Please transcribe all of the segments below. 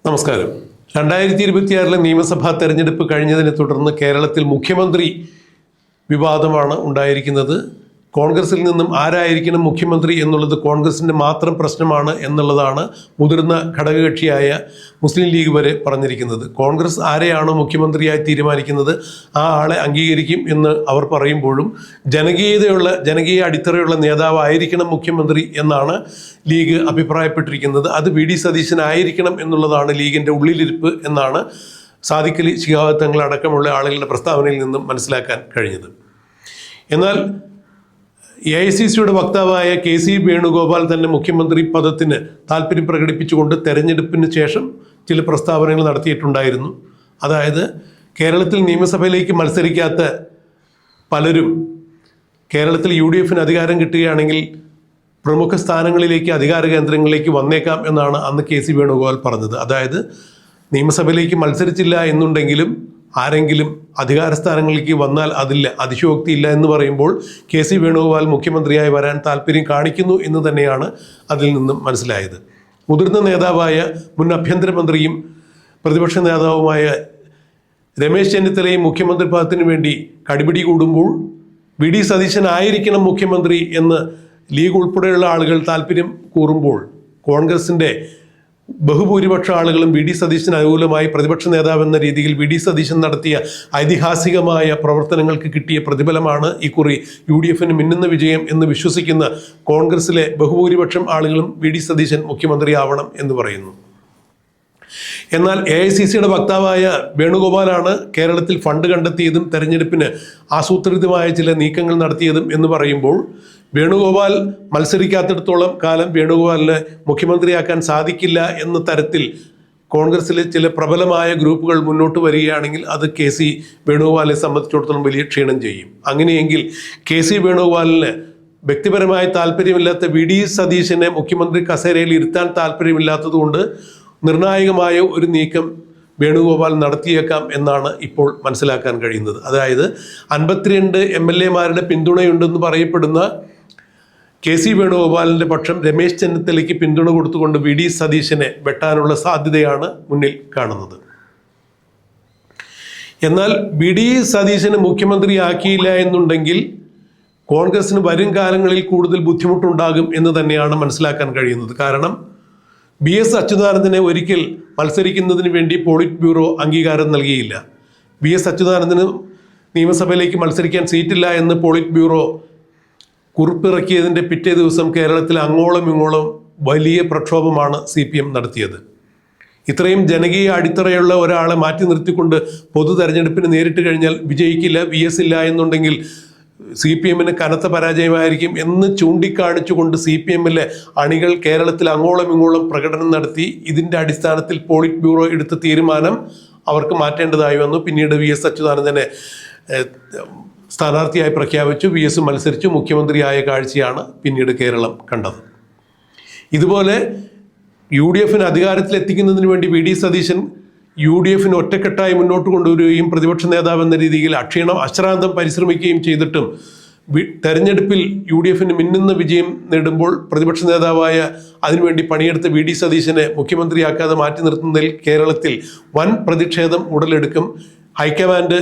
നമസ്കാരം. 2026 നിയമസഭാ തെരഞ്ഞെടുപ്പ് കഴിഞ്ഞതിനെ തുടർന്ന് കേരളത്തിൽ മുഖ്യമന്ത്രി വിവാദമാണ് ഉണ്ടായിരിക്കുന്നത്. കോൺഗ്രസിൽ നിന്നും ആരായിരിക്കണം മുഖ്യമന്ത്രി എന്നുള്ളത് കോൺഗ്രസിൻ്റെ മാത്രം പ്രശ്നമാണ് എന്നുള്ളതാണ് മുതിർന്ന ഘടകകക്ഷിയായ മുസ്ലിം ലീഗ് വരെ പറഞ്ഞിരിക്കുന്നത്. കോൺഗ്രസ് ആരെയാണോ മുഖ്യമന്ത്രിയായി തീരുമാനിക്കുന്നത് ആ ആളെ അംഗീകരിക്കും എന്ന് അവർ പറയുമ്പോഴും ജനകീയ അടിത്തറയുള്ള നേതാവായിരിക്കണം മുഖ്യമന്ത്രി എന്നാണ് ലീഗ് അഭിപ്രായപ്പെട്ടിരിക്കുന്നത്. അത് വി ഡി സതീശനായിരിക്കണം എന്നുള്ളതാണ് ലീഗിൻ്റെ ഉള്ളിലിരിപ്പ് എന്നാണ് സാദിഖ് അലി ശിഹാബ് തങ്ങൾ അടക്കമുള്ള ആളുകളുടെ പ്രസ്താവനയിൽ നിന്നും മനസ്സിലാക്കാൻ കഴിഞ്ഞത്. എന്നാൽ AICCയുടെ വക്താവായ KC വേണുഗോപാൽ തന്നെ മുഖ്യമന്ത്രി പദത്തിന് താല്പര്യം പ്രകടിപ്പിച്ചുകൊണ്ട് തെരഞ്ഞെടുപ്പിന് ശേഷം ചില പ്രസ്താവനകൾ നടത്തിയിട്ടുണ്ടായിരുന്നു. അതായത് കേരളത്തിൽ നിയമസഭയിലേക്ക് മത്സരിക്കാത്ത പലരും കേരളത്തിൽ UDFന് അധികാരം കിട്ടുകയാണെങ്കിൽ പ്രമുഖ സ്ഥാനങ്ങളിലേക്ക് അധികാര കേന്ദ്രങ്ങളിലേക്ക് വന്നേക്കാം എന്നാണ് അന്ന് KC വേണുഗോപാൽ പറഞ്ഞത്. അതായത് നിയമസഭയിലേക്ക് മത്സരിച്ചില്ല എന്നുണ്ടെങ്കിലും ആരെങ്കിലും അധികാര സ്ഥാനങ്ങളിലേക്ക് വന്നാൽ അതില്ല അതിശയോക്തിയില്ല എന്ന് പറയുമ്പോൾ KC വേണുഗോപാൽ മുഖ്യമന്ത്രിയായി വരാൻ താല്പര്യം കാണിക്കുന്നു എന്ന് തന്നെയാണ് അതിൽ നിന്നും മനസ്സിലായത്. മുതിർന്ന നേതാവായ മുൻ ആഭ്യന്തരമന്ത്രിയും പ്രതിപക്ഷ നേതാവുമായ രമേശ് ചെന്നിത്തലയും മുഖ്യമന്ത്രി പദത്തിന് വേണ്ടി കടിപിടി കൂടുമ്പോൾ വി ഡി സതീശനായിരിക്കണം മുഖ്യമന്ത്രി എന്ന് ലീഗ് ഉൾപ്പെടെയുള്ള ആളുകൾ താല്പര്യം കൂറുമ്പോൾ കോൺഗ്രസിൻ്റെ ബഹുഭൂരിപക്ഷ ആളുകളും വി ഡി സതീശന് അനുകൂലമായി പ്രതിപക്ഷ നേതാവ് എന്ന രീതിയിൽ വി ഡി സതീശൻ നടത്തിയ ഐതിഹാസികമായ പ്രവർത്തനങ്ങൾക്ക് കിട്ടിയ പ്രതിഫലമാണ് ഇക്കുറി UDFന് മിന്നുന്ന വിജയം എന്ന് വിശ്വസിക്കുന്ന കോൺഗ്രസിലെ ബഹുഭൂരിപക്ഷം ആളുകളും വി ഡി സതീശൻ മുഖ്യമന്ത്രിയാവണം എന്ന് പറയുന്നു. എന്നാൽ AICCയുടെ വക്താവായ വേണുഗോപാലാണ് കേരളത്തിൽ ഫണ്ട് കണ്ടെത്തിയതും തെരഞ്ഞെടുപ്പിന് ആസൂത്രിതമായ ചില നീക്കങ്ങൾ നടത്തിയതും എന്ന് പറയുമ്പോൾ വേണുഗോപാൽ മത്സരിക്കാത്തിടത്തോളം കാലം വേണുഗോപാലിനെ മുഖ്യമന്ത്രിയാക്കാൻ സാധിക്കില്ല എന്ന തരത്തിൽ കോൺഗ്രസിലെ ചില പ്രബലമായ ഗ്രൂപ്പുകൾ മുന്നോട്ട് വരികയാണെങ്കിൽ അത് KC വേണുഗോപാലിനെ സംബന്ധിച്ചിടത്തോളം വലിയ ക്ഷീണം ചെയ്യും. അങ്ങനെയെങ്കിൽ KC വേണുഗോപാലിന് വ്യക്തിപരമായ താല്പര്യമില്ലാത്ത വി ഡി സതീശനെ മുഖ്യമന്ത്രി കസേരയിൽ ഇരുത്താൻ താല്പര്യമില്ലാത്തതുകൊണ്ട് നിർണായകമായ ഒരു നീക്കം വേണുഗോപാൽ നടത്തിയേക്കാം എന്നാണ് ഇപ്പോൾ മനസ്സിലാക്കാൻ കഴിയുന്നത്. അതായത് 52 MLA-മാരുടെ പിന്തുണയുണ്ടെന്ന് പറയപ്പെടുന്ന KC വേണുഗോപാലിൻ്റെ പക്ഷം രമേശ് ചെന്നിത്തലയ്ക്ക് പിന്തുണ കൊടുത്തുകൊണ്ട് വി ഡി സതീശനെ വെട്ടാനുള്ള സാധ്യതയാണ് മുന്നിൽ കാണുന്നത്. എന്നാൽ വി ഡി സതീശനെ മുഖ്യമന്ത്രിയാക്കിയില്ല എന്നുണ്ടെങ്കിൽ കോൺഗ്രസിന് വരും കാലങ്ങളിൽ കൂടുതൽ ബുദ്ധിമുട്ടുണ്ടാകും എന്ന് തന്നെയാണ് മനസ്സിലാക്കാൻ കഴിയുന്നത്. കാരണം BS അച്യുതാനന്ദനെ ഒരിക്കൽ മത്സരിക്കുന്നതിന് വേണ്ടി പോളിറ്റ് ബ്യൂറോ അംഗീകാരം നൽകിയില്ല. BS അച്യുതാനന്ദന് നിയമസഭയിലേക്ക് മത്സരിക്കാൻ സീറ്റില്ല എന്ന് പോളിറ്റ് ബ്യൂറോ കുറിപ്പിറക്കിയതിൻ്റെ പിറ്റേ ദിവസം കേരളത്തിൽ അങ്ങോളം ഇങ്ങോളം വലിയ പ്രക്ഷോഭമാണ് CPM നടത്തിയത്. ഇത്രയും ജനകീയ അടിത്തറയുള്ള ഒരാളെ മാറ്റി നിർത്തിക്കൊണ്ട് പൊതു തെരഞ്ഞെടുപ്പിന് നേരിട്ട് കഴിഞ്ഞാൽ വിജയിക്കില്ല, VS ഇല്ല എന്നുണ്ടെങ്കിൽ CPMന് കനത്ത പരാജയമായിരിക്കും എന്ന് ചൂണ്ടിക്കാണിച്ചുകൊണ്ട് CPMലെ അണികൾ കേരളത്തിൽ അങ്ങോളം ഇങ്ങോളം പ്രകടനം നടത്തി. ഇതിൻ്റെ അടിസ്ഥാനത്തിൽ പോളിറ്റ് ബ്യൂറോ എടുത്ത തീരുമാനം അവർക്ക് മാറ്റേണ്ടതായി വന്നു. പിന്നീട് VS അച്യുതാനന്ദനെ സ്ഥാനാർത്ഥിയായി പ്രഖ്യാപിച്ചു. VS മത്സരിച്ചു മുഖ്യമന്ത്രിയായ കാഴ്ചയാണ് പിന്നീട് കേരളം കണ്ടത്. ഇതുപോലെ UDFന് അധികാരത്തിലെത്തിക്കുന്നതിന് വേണ്ടി വി ഡി സതീശൻ UDFന് ഒറ്റക്കെട്ടായി മുന്നോട്ട് കൊണ്ടുവരികയും പ്രതിപക്ഷ നേതാവ് എന്ന രീതിയിൽ അശ്രാന്തം പരിശ്രമിക്കുകയും ചെയ്തിട്ടും തെരഞ്ഞെടുപ്പിൽ UDFന് മിന്നുന്ന വിജയം നേടുമ്പോൾ പ്രതിപക്ഷ നേതാവായ അതിനുവേണ്ടി പണിയെടുത്ത വി ഡി സതീശനെ മുഖ്യമന്ത്രിയാക്കാതെ മാറ്റി നിർത്തുന്നതിൽ കേരളത്തിൽ വൻ പ്രതിഷേധം ഉടലെടുക്കും. ഹൈക്കമാൻഡ്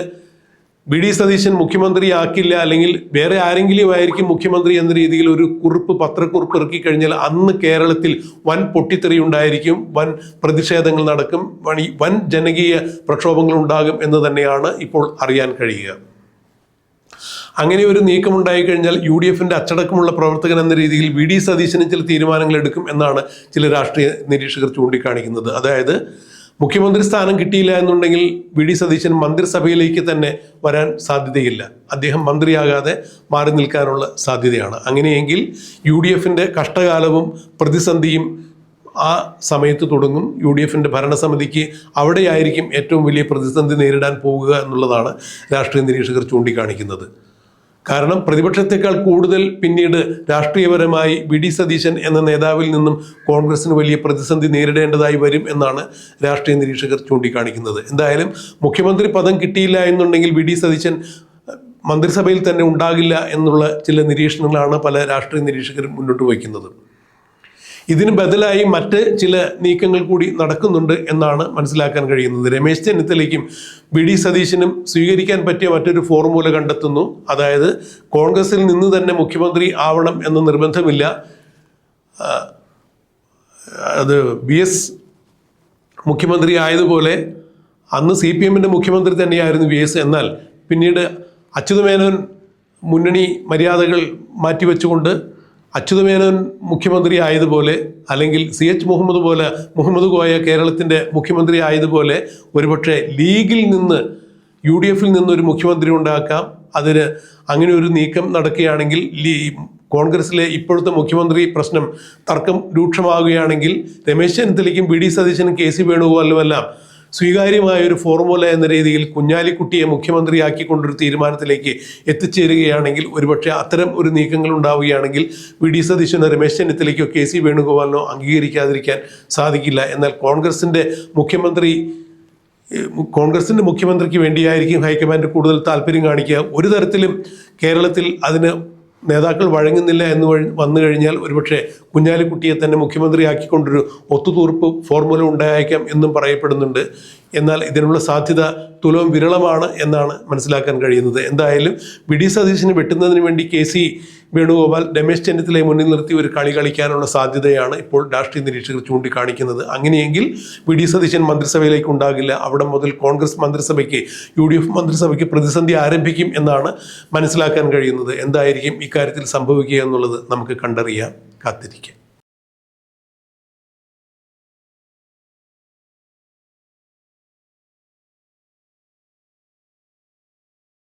വി ഡി സതീശൻ മുഖ്യമന്ത്രിയാക്കില്ല അല്ലെങ്കിൽ വേറെ ആരെങ്കിലും ആയിരിക്കും മുഖ്യമന്ത്രി എന്ന രീതിയിൽ ഒരു പത്രക്കുറിപ്പ് ഇറക്കി കഴിഞ്ഞാൽ അന്ന് കേരളത്തിൽ വൻ പൊട്ടിത്തെറി ഉണ്ടായിരിക്കും, വൻ പ്രതിഷേധങ്ങൾ നടക്കും, വൻ ജനകീയ പ്രക്ഷോഭങ്ങൾ ഉണ്ടാകും എന്ന് തന്നെയാണ് ഇപ്പോൾ അറിയാൻ കഴിയുക. അങ്ങനെ ഒരു നീക്കം ഉണ്ടായിക്കഴിഞ്ഞാൽ UDFന്റെ അച്ചടക്കമുള്ള പ്രവർത്തകൻ എന്ന രീതിയിൽ വി ഡി സതീശന് ചില തീരുമാനങ്ങൾ എടുക്കും എന്നാണ് ചില രാഷ്ട്രീയ നിരീക്ഷകർ ചൂണ്ടിക്കാണിക്കുന്നത്. അതായത് മുഖ്യമന്ത്രി സ്ഥാനം കിട്ടിയില്ല എന്നുണ്ടെങ്കിൽ വി ഡി സതീശൻ മന്ത്രിസഭയിലേക്ക് തന്നെ വരാൻ സാധ്യതയില്ല. അദ്ദേഹം മന്ത്രിയാകാതെ മാറി നിൽക്കാനുള്ള സാധ്യതയാണ്. അങ്ങനെയെങ്കിൽ UDFന്റെ കഷ്ടകാലവും പ്രതിസന്ധിയും ആ സമയത്ത് തുടങ്ങും. UDFന്റെ ഭരണസമിതിക്ക് അവിടെയായിരിക്കും ഏറ്റവും വലിയ പ്രതിസന്ധി നേരിടാൻ പോകുക എന്നുള്ളതാണ് രാഷ്ട്രീയ നിരീക്ഷകർ ചൂണ്ടിക്കാണിക്കുന്നത്. കാരണം പ്രതിപക്ഷത്തെക്കാൾ കൂടുതൽ പിന്നീട് രാഷ്ട്രീയപരമായി വി ഡി സതീശൻ എന്ന നേതാവിൽ നിന്നും കോൺഗ്രസിന് വലിയ പ്രതിസന്ധി നേരിടേണ്ടതായി വരും എന്നാണ് രാഷ്ട്രീയ നിരീക്ഷകർ ചൂണ്ടിക്കാണിക്കുന്നത്. എന്തായാലും മുഖ്യമന്ത്രി പദം കിട്ടിയില്ല എന്നുണ്ടെങ്കിൽ വി ഡി സതീശൻ മന്ത്രിസഭയിൽ തന്നെ ഉണ്ടാകില്ല എന്നുള്ള ചില നിരീക്ഷണങ്ങളാണ് പല രാഷ്ട്രീയ നിരീക്ഷകരും മുന്നോട്ട് വയ്ക്കുന്നത്. ഇതിന് ബദലായി മറ്റ് ചില നീക്കങ്ങൾ കൂടി നടക്കുന്നുണ്ട് എന്നാണ് മനസ്സിലാക്കാൻ കഴിയുന്നത്. രമേശ് ചെന്നിത്തലയ്ക്കും വി.ഡി. സതീശനും സ്വീകരിക്കാൻ പറ്റിയ മറ്റൊരു ഫോർമുല കണ്ടെത്തുന്നു. അതായത് കോൺഗ്രസിൽ നിന്ന് തന്നെ മുഖ്യമന്ത്രി ആവണം എന്ന നിർബന്ധമില്ല. അത് BS മുഖ്യമന്ത്രി ആയതുപോലെ അന്ന് CPM-ൻ്റെ മുഖ്യമന്ത്രി തന്നെയായിരുന്നു VS. എന്നാൽ പിന്നീട് അച്യുതമേനോൻ മുന്നണി മര്യാദകൾ മാറ്റിവെച്ചുകൊണ്ട് അച്യുതമേനോൻ മുഖ്യമന്ത്രി ആയതുപോലെ, അല്ലെങ്കിൽ CH മുഹമ്മദ് കോയ കേരളത്തിൻ്റെ മുഖ്യമന്ത്രി ആയതുപോലെ ഒരുപക്ഷെ ലീഗിൽ നിന്ന് UDF-ൽ നിന്നൊരു മുഖ്യമന്ത്രി ഉണ്ടാക്കാം. അതിന് അങ്ങനെ ഒരു നീക്കം നടക്കുകയാണെങ്കിൽ കോൺഗ്രസിലെ ഇപ്പോഴത്തെ മുഖ്യമന്ത്രി പ്രശ്നം തർക്കം രൂക്ഷമാകുകയാണെങ്കിൽ രമേശ് ചെന്നിത്തലയ്ക്കും വി.ഡി. സതീശനും KC വേണുഗോപാലുമെല്ലാം സ്വീകാര്യമായ ഒരു ഫോർമുല എന്ന രീതിയിൽ കുഞ്ഞാലിക്കുട്ടിയെ മുഖ്യമന്ത്രിയാക്കിക്കൊണ്ടൊരു തീരുമാനത്തിലേക്ക് എത്തിച്ചേരുകയാണെങ്കിൽ ഒരുപക്ഷെ അത്തരം ഒരു നീക്കങ്ങൾ ഉണ്ടാവുകയാണെങ്കിൽ വി.ഡി. സതീശനോ രമേശ് ചെന്നിത്തലയ്ക്കോ KC വേണുഗോപാലിനോ അംഗീകരിക്കാതിരിക്കാൻ സാധിക്കില്ല. എന്നാൽ കോൺഗ്രസിൻ്റെ മുഖ്യമന്ത്രിക്ക് വേണ്ടിയായിരിക്കും ഹൈക്കമാൻഡ് കൂടുതൽ താല്പര്യം കാണിക്കുക. ഒരു തരത്തിലും കേരളത്തിൽ അതിന് നേതാക്കൾ വഴങ്ങുന്നില്ല എന്ന് വന്നു കഴിഞ്ഞാൽ ഒരുപക്ഷെ കുഞ്ഞാലിക്കുട്ടിയെ തന്നെ മുഖ്യമന്ത്രിയാക്കിക്കൊണ്ടൊരു ഒത്തുതീർപ്പ് ഫോർമുല ഉണ്ടായേക്കാം എന്നും പറയപ്പെടുന്നുണ്ട്. എന്നാൽ ഇതിനുള്ള സാധ്യത തുലവും വിരളമാണ് എന്നാണ് മനസ്സിലാക്കാൻ കഴിയുന്നത്. എന്തായാലും വി.ഡി. സതീശന് വെട്ടുന്നതിന് വേണ്ടി KC വേണുഗോപാൽ രമേശ് ചെന്നിത്തലയെ മുന്നിൽ നിർത്തി ഒരു കളി കളിക്കാനുള്ള സാധ്യതയാണ് ഇപ്പോൾ രാഷ്ട്രീയ നിരീക്ഷകർ ചൂണ്ടിക്കാണിക്കുന്നത്. അങ്ങനെയെങ്കിൽ വി.ഡി. സതീശൻ മന്ത്രിസഭയിലേക്ക് ഉണ്ടാകില്ല. അവിടെ മുതൽ കോൺഗ്രസ് മന്ത്രിസഭയ്ക്ക് UDF മന്ത്രിസഭയ്ക്ക് പ്രതിസന്ധി ആരംഭിക്കും എന്നാണ് മനസ്സിലാക്കാൻ കഴിയുന്നത്. എന്തായിരിക്കും ഇക്കാര്യത്തിൽ സംഭവിക്കുക എന്നുള്ളത് നമുക്ക് കണ്ടറിയാം, കാത്തിരിക്കാം.